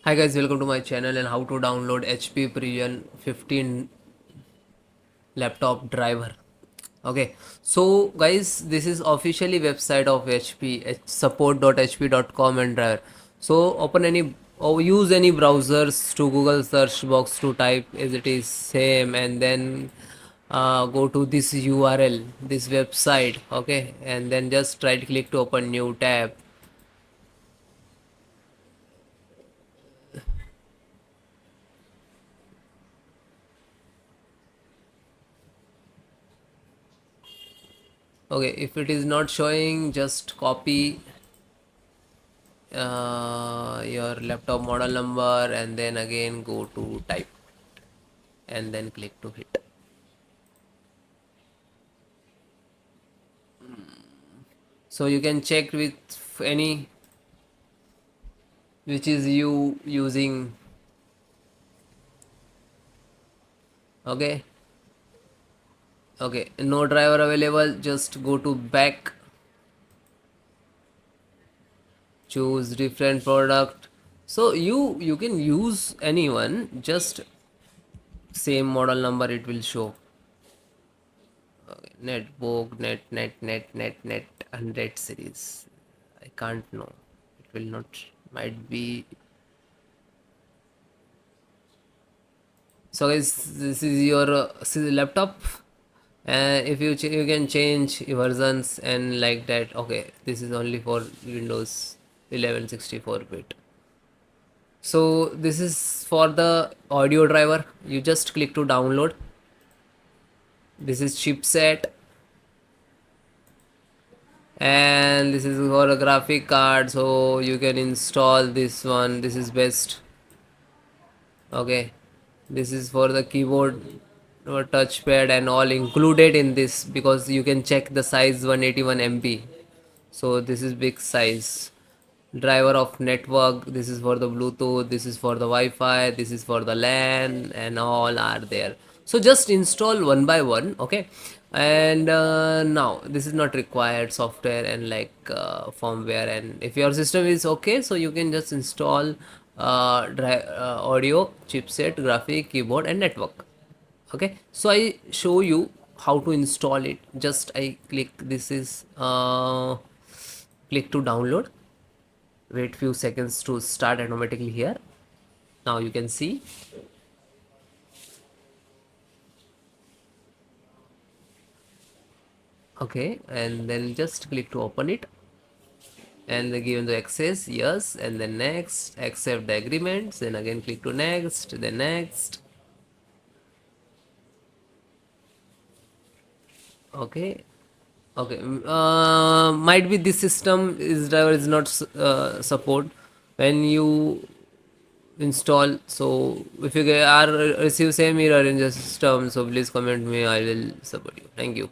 Hi guys, welcome to my channel and how to download HP Pavilion 15 laptop driver. Okay, so guys, this is officially website of HP, support.hp.com and driver. So open any or use any browsers to Google search box to type as it is same, and then go to this URL, this website. Okay, and then just right click to open new tab. Okay, if it is not showing, just copy your laptop model number and then again go to type and then click to hit. So you can check with any which is you using. Okay, okay, no driver available, just go to back, choose different product. So you can use anyone, just same model number it will show. Okay, netbook net 100 series. I can't know, it will not, might be. So guys, this is your laptop, and if you you can change versions and like that. Okay, this is only for Windows 11 64-bit. So this is for the audio driver. You just click to download. This is chipset, and this is for a graphic card, so you can install this one. This is best. Okay, this is for the keyboard or touchpad and all included in this, because you can check the size 181 MB. So this is big size. Driver of network, this is for the Bluetooth, this is for the Wi-Fi, this is for the LAN, and all are there. So just install one by one. Okay, and now this is not required software and like firmware, and if your system is okay, so you can just install audio, chipset, graphic, keyboard and network. Okay, so I show you how to install it. Just I click, this is click to download, wait few seconds to start automatically here. Now you can see. Okay, and then just click to open it, and then given the access, yes, and then next, accept the agreements, then again click to next, then next. Okay, okay, might be this system is driver is not support when you install. So if you are receive same error in the system, so please comment me, I will support you. Thank you.